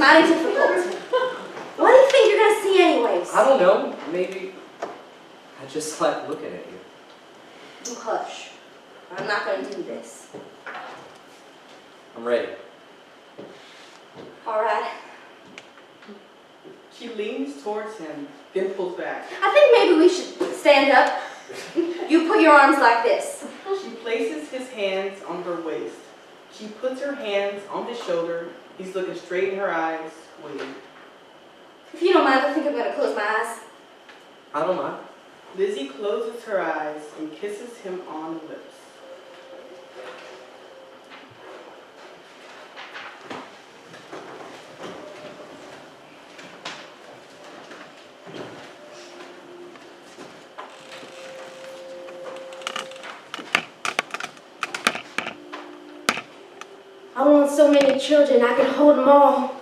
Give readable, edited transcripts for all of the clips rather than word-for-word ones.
mighty difficult. What do you think you're going to see anyways? I don't know. Maybe I just like looking at you. You hush. I'm not going to do this. I'm ready. All right. She leans towards him, then pulls back. I think maybe we should stand up. You put your arms like this. She places his hands on her waist. She puts her hands on his shoulder. He's looking straight in her eyes, waiting. If you don't mind, I think I'm going to close my eyes. I don't mind. Lizzie closes her eyes and kisses him on the lips. I want so many children, I can hold them all.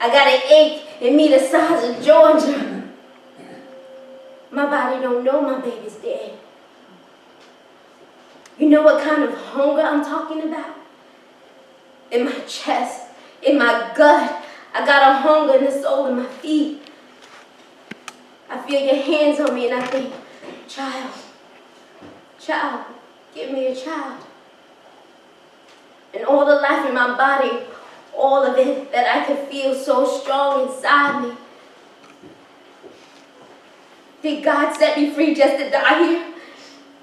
I got an ache in me the size of Georgia. My body don't know my baby's dead. You know what kind of hunger I'm talking about? In my chest, in my gut, I got a hunger in the sole of my feet. I feel your hands on me and I think, child, child, give me a child. And all the life in my body, all of it that I could feel so strong inside me. Did God set me free just to die here?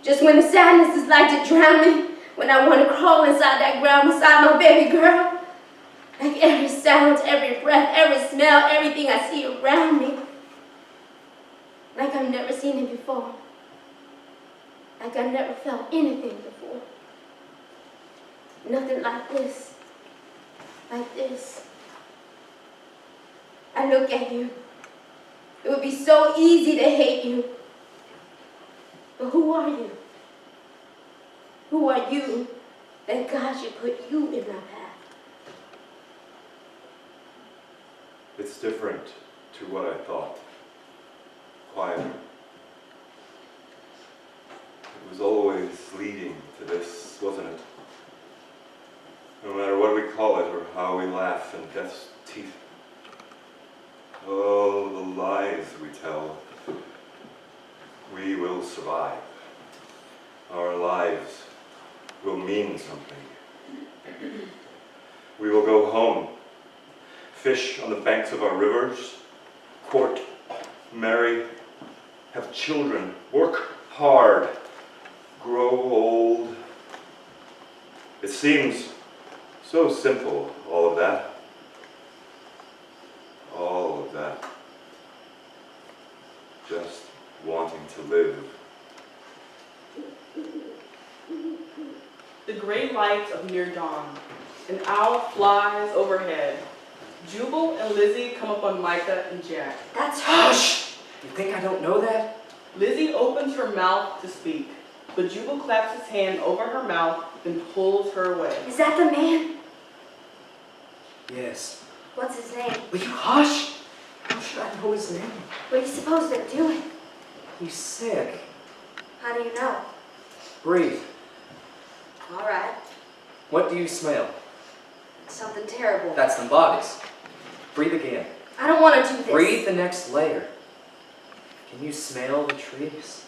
Just when the sadness is like to drown me? When I want to crawl inside that ground beside my baby girl? Like every sound, every breath, every smell, everything I see around me. Like I've never seen it before. Like I've never felt anything before. Nothing like this. Like this. I look at you. It would be so easy to hate you. But who are you? Who are you that God should put you in my path? It's different to what I thought. Quieter. It was always leading to this, wasn't it? No matter what we call it or how we laugh in death's teeth. Oh, the lies we tell. We will survive. Our lives will mean something. We will go home, fish on the banks of our rivers, court, marry, have children, work hard, grow old. It seems so simple, all of that. All of that. Just wanting to live. The gray light of near dawn. An owl flies overhead. Jubal and Lizzie come up on Micah and Jack. That's Hush! You think I don't know that? Lizzie opens her mouth to speak, but Jubal claps his hand over her mouth, then pulls her away. Is that the man? Yes. What's his name? Will you hush? How should I know his name? What do you suppose they're doing? He's sick. How do you know? Breathe. All right. What do you smell? Something terrible. That's them bodies. Breathe again. I don't want to do this. Breathe the next layer. Can you smell the trees?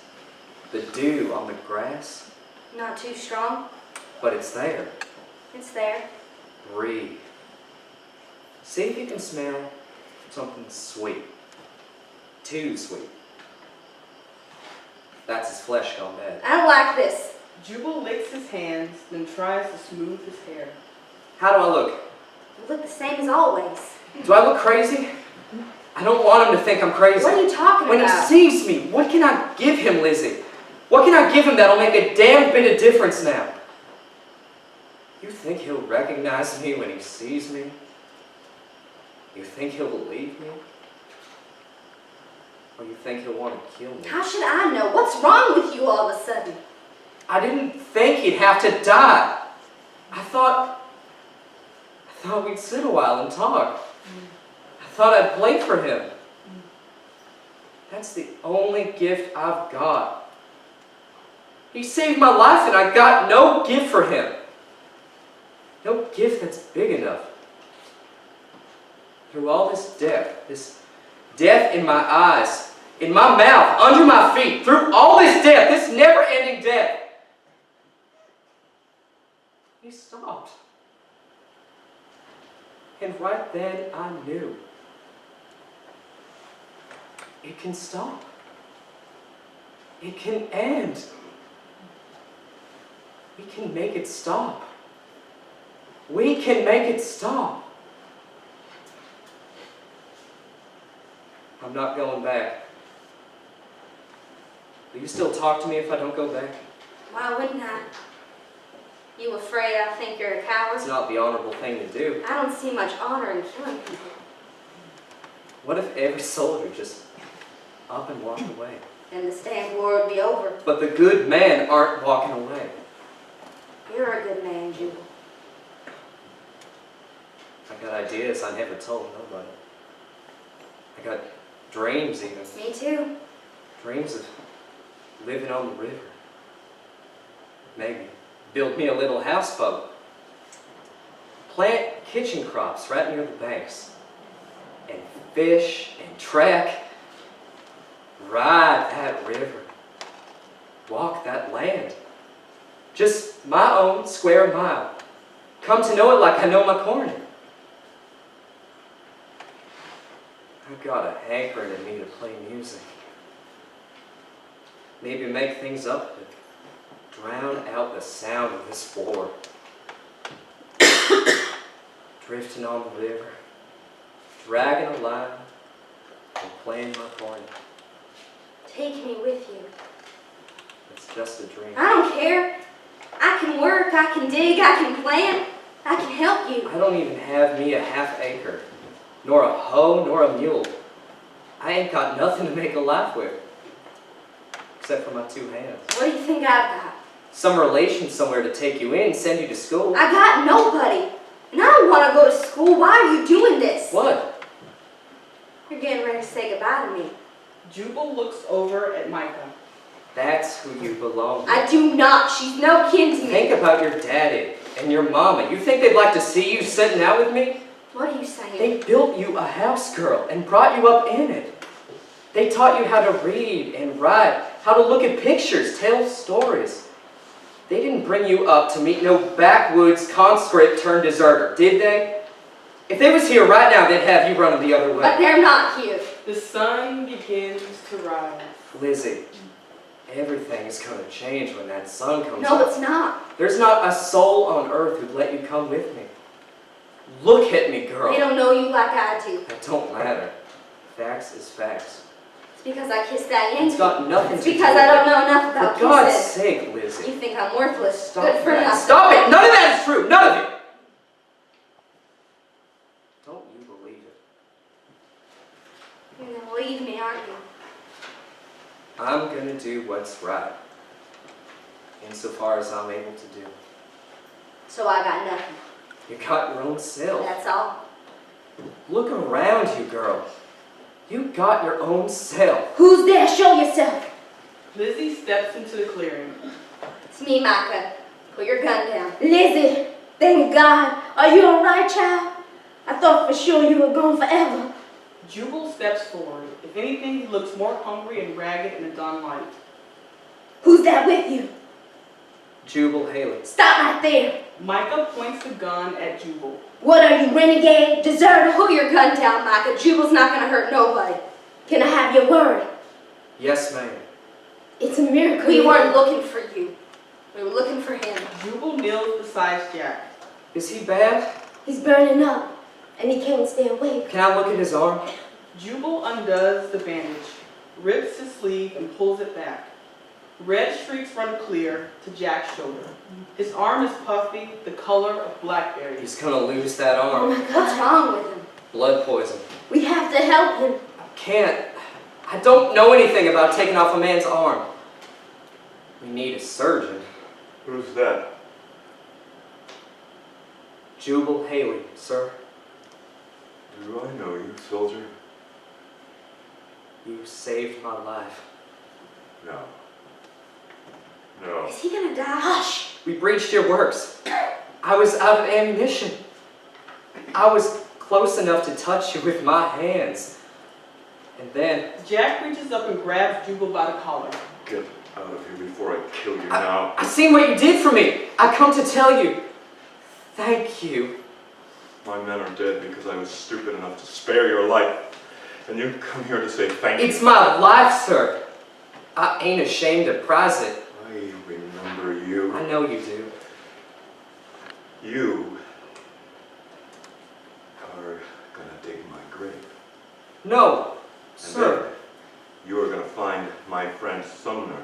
The dew on the grass? Not too strong. But it's there. It's there. Breathe. See if you can smell something sweet. Too sweet. That's his flesh gone bad. I don't like this. Jubal licks his hands, then tries to smooth his hair. How do I look? You look the same as always. Do I look crazy? I don't want him to think I'm crazy. What are you talking When about? he sees me, what can I give him, Lizzie? What can I give him that'll make a damn bit of difference now? You think he'll recognize me when he sees me? You think he'll believe me? Or you think he'll want to kill me? How should I know? What's wrong with you all of a sudden? I didn't think he'd have to die. I thought we'd sit a while and talk. I thought I'd play for him. That's the only gift I've got. He saved my life and I got no gift for him. No gift that's big enough. through all this death in my eyes, in my mouth, under my feet, through all this death, this never-ending death, he stopped. And right then I knew. It can stop. It can end. We can make it stop. We can make it stop. I'm not going back. Will you still talk to me if I don't go back? Why wouldn't I? You afraid I think you're a coward? It's not the honorable thing to do. I don't see much honor in killing people. What if every soldier just up and walked away? Then the stand war would be over. But the good men aren't walking away. You're a good man, Jubal. I got ideas I never told nobody. I got dreams even. Me too. Dreams of living on the river. Maybe build me a little houseboat. Plant kitchen crops right near the banks. And fish and trek. Ride that river. Walk that land. Just my own square mile. Come to know it like I know my corner. I've got a hankering in me to play music. Maybe make things up to drown out the sound of this war. Drifting on the river, dragging a line, and playing my corner. Take me with you. It's just a dream. I don't care. I can work, I can dig, I can plant, I can help you. I don't even have me a half acre, nor a hoe, nor a mule. I ain't got nothing to make a life with, except for my 2 hands. What do you think I've got? Some relation somewhere to take you in, send you to school. I got nobody. And I don't want to go to school. Why are you doing this? What? You're getting ready to say goodbye to me. Jubal looks over at Micah. That's who you belong to. I do not. She's no kin to me. Think about your daddy and your mama. You think they'd like to see you sitting out with me? What are you saying? They built you a house, girl, and brought you up in it. They taught you how to read and write, how to look at pictures, tell stories. They didn't bring you up to meet no backwoods conscript turned deserter, did they? If they was here right now, they'd have you running the other But way. they're not here. The sun begins to rise. Lizzie, everything is going to change when that sun comes No, up. it's not. There's not a soul on earth who'd let you come with me. Look at me, girl. They don't know you like I do. That don't matter. Facts is facts. It's because I kissed that It's Yankee. got nothing It's to do because with I don't it. know enough about For God's kisses. sake, Lizzie. You think I'm worthless. Stop Good for that. nothing. Stop it! None of that is true! None of it! Don't you believe it? You're going to leave me, aren't you? I'm gonna do what's right. Insofar as I'm able to do. So I got nothing. You got your own self. That's all. Look around you, girl. You got your own self. Who's there? Show yourself. Lizzie steps into the clearing. It's me, Micah. Put your gun down. Lizzie, thank God. Are you all right, child? I thought for sure you were gone forever. Jubal steps forward. If anything, he looks more hungry and ragged in the dawn light. Who's that with you? Jubal Haley. Stop right there. Micah points the gun at Jubal. What are you, renegade? Deserter? Hold your gun down, Micah. Jubal's not going to hurt nobody. Can I have your word? Yes, ma'am. It's a miracle. We weren't looking for you. We were looking for him. Jubal kneels beside Jack. Is he bad? He's burning up, and he can't stay awake. Can I look at his arm? Jubal undoes the bandage, rips his sleeve, and pulls it back. Red streaks run clear to Jack's shoulder. His arm is puffy, the color of blackberries. He's gonna lose that Oh arm. my God. What's wrong with him? Blood poison. We have to help him. Can't. I don't know anything about taking off a man's arm. We need a surgeon. Who's that? Jubal Haley, sir. Do I know you, soldier? You saved my life. No. No. Is he gonna die? Hush! We breached your works. I was out of ammunition. I was close enough to touch you with my hands. And then... Jack reaches up and grabs Jubal by the collar. Get out of here before I kill you now. I seen what you did for me. I come to tell you. Thank you. My men are dead because I was stupid enough to spare your life. And you come here to say thank you. It's my life, sir. I ain't ashamed to prize it. I remember you. I know you do. You are gonna dig my grave. No, And sir. then you are gonna find my friend Sumner.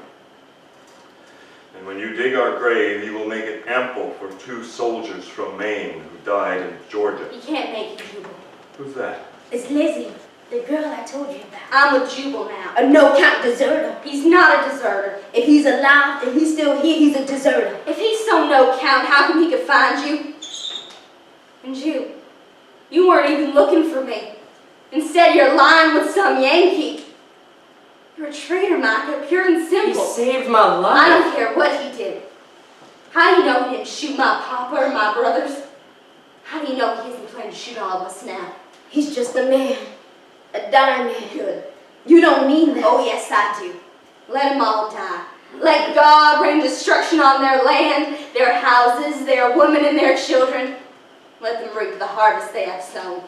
And when you dig our grave, you will make it ample for 2 soldiers from Maine who died in Georgia. You can't make it, Jubal. Who's that? It's Lizzie, the girl I told you about. I'm with Jubal now. A no-count deserter. He's not a deserter. If he's alive and he's still here, he's a deserter. If he's so no count, how come he could find you? And you weren't even looking for me. Instead, you're lying with some Yankee. You're a traitor, Micah, pure and He simple. saved my life. I don't care what he did. How do you know he didn't shoot my papa or my brothers? How do you know he isn't planning to shoot all of us now? He's just a man. A diamond. Good. You don't mean that. Oh, yes, I do. Let them all die. Let God rain destruction on their land, their houses, their women, and their children. Let them reap the harvest they have sown.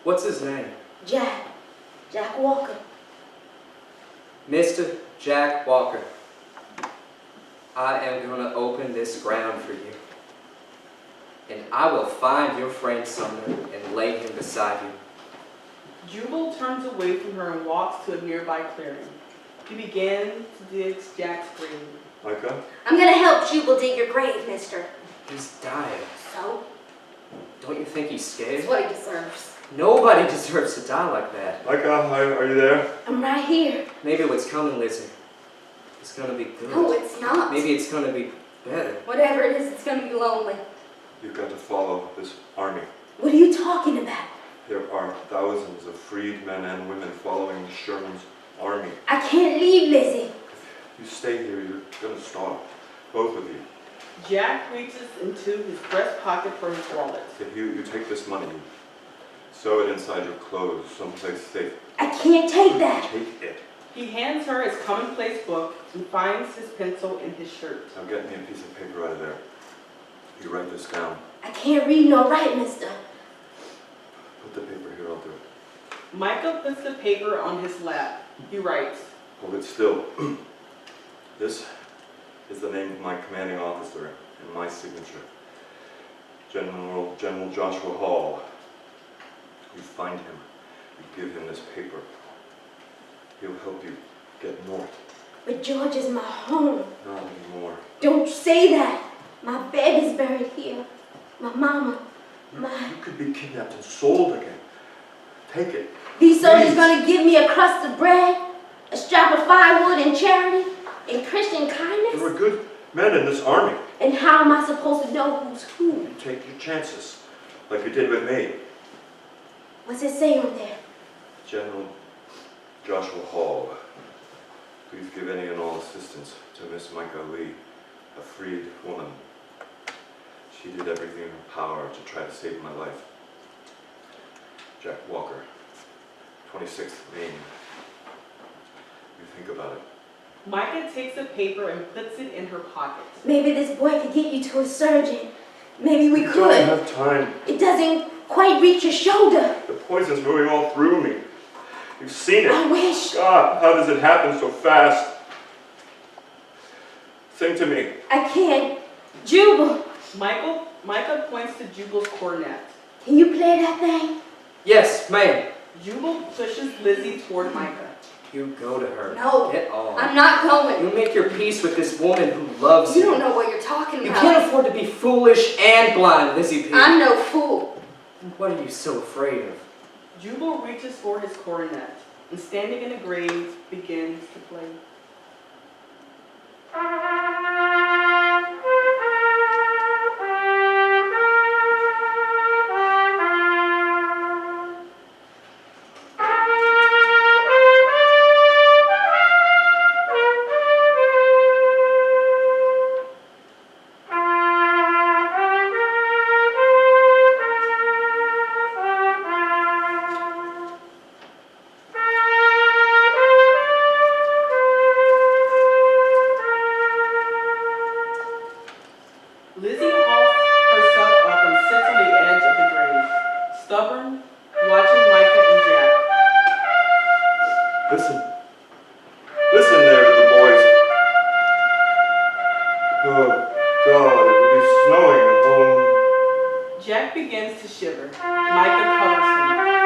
What's his name? Jack Walker. Mr. Jack Walker. I am going to open this ground for you. And I will find your friend Sumner and lay him beside you. Jubal turns away from her and walks to a nearby clearing. He begins to dig Jack's grave. Micah? I'm going to help Jubal dig your grave, mister. He's dying. So? Don't you think he's scared? It's what he deserves. Nobody deserves to die like that. Micah, are you there? I'm right here. Maybe what's coming, Lizzie, it's going to be good. No, it's not. Maybe it's going to be better. Whatever it is, it's going to be lonely. You've got to follow this army. What are you talking about? There are thousands of freed men and women following Sherman's army. I can't leave, Lizzie. If you stay here, you're going to starve. Both of you. Jack reaches into his breast pocket for his wallet. If you take this money, you sew it inside your clothes, someplace safe. I can't take that. Take it. He hands her his commonplace book and finds his pencil in his shirt. Now get me a piece of paper out of there. You write this down. I can't read nor write, mister. Put the paper here, I'll do it. Michael puts the paper on his lap. He writes, Hold it still. This is the name of my commanding officer and my signature. General Joshua Hall. You find him. You give him this paper. He'll help you get north. But George is my home. Not anymore. Don't say that. My bed is buried here. My mama, You could be kidnapped and sold again. Take it. These soldiers Please. gonna give me a crust of bread, a strap of firewood in charity, in Christian kindness? There were good men in this army. And how am I supposed to know who's who? You take your chances, like you did with me. What's it say on there? General Joshua Hall. Please give any and all assistance to Miss Micah Lee, a freed woman. She did everything in her power to try to save my life. Jack Walker, 26th Maine. You think about it. Micah takes the paper and puts it in her pocket. Maybe this boy could get you to a surgeon. Maybe we I don't could. have time. It doesn't quite reach your shoulder. The poison's moving all through me. You've seen it. I wish. God, how does it happen so fast? Sing to me. I can't. Jubal, Micah points to Jubal's cornet. can you play that thing? Yes, ma'am. Jubal pushes Lizzie toward Micah. You go to her. No, Get on. I'm not going. You make your peace with this woman who loves you. You don't know what you're talking You about. can't afford to be foolish and blind, Lizzie P. I'm no fool. What are you so afraid of? Jubal reaches for his cornet and, standing in a grave, begins to play. stubborn, watching Micah and Jack. Listen. Listen there to the boys. Oh, God, it would be snowing at home. Jack begins to shiver. Micah covers him.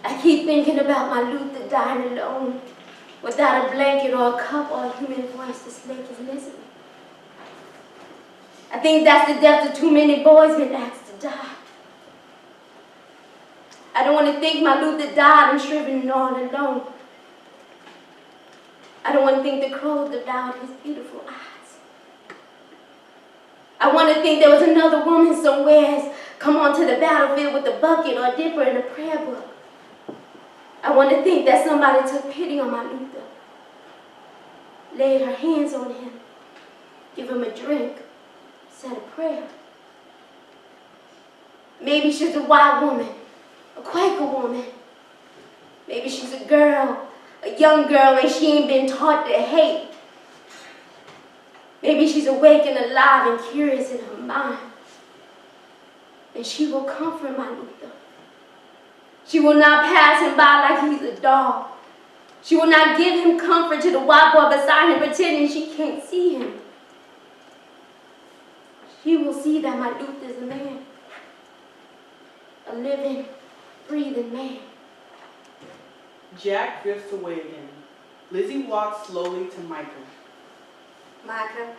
I keep thinking about my Luther dying alone, without a blanket or a cup or a human voice to slake his misery. I think that's the death of too many boys been asked to die. I don't want to think my Luther died and shriveled and all alone. I don't want to think the crows devoured his beautiful eyes. I want to think there was another woman somewhere come onto the battlefield with a bucket or a dipper and a prayer book. I want to think that somebody took pity on my Luther, laid her hands on him, give him a drink, said a prayer. Maybe she's a white woman, a Quaker woman. Maybe she's a girl, a young girl, and she ain't been taught to hate. Maybe she's awake and alive and curious in her mind. And she will comfort my Luther. She will not pass him by like he's a dog. She will not give him comfort to the white boy beside him, pretending she can't see him. She will see that my Luther is a man, a living, breathing man. Jack drifts away again. Lizzie walks slowly to Micah. Micah,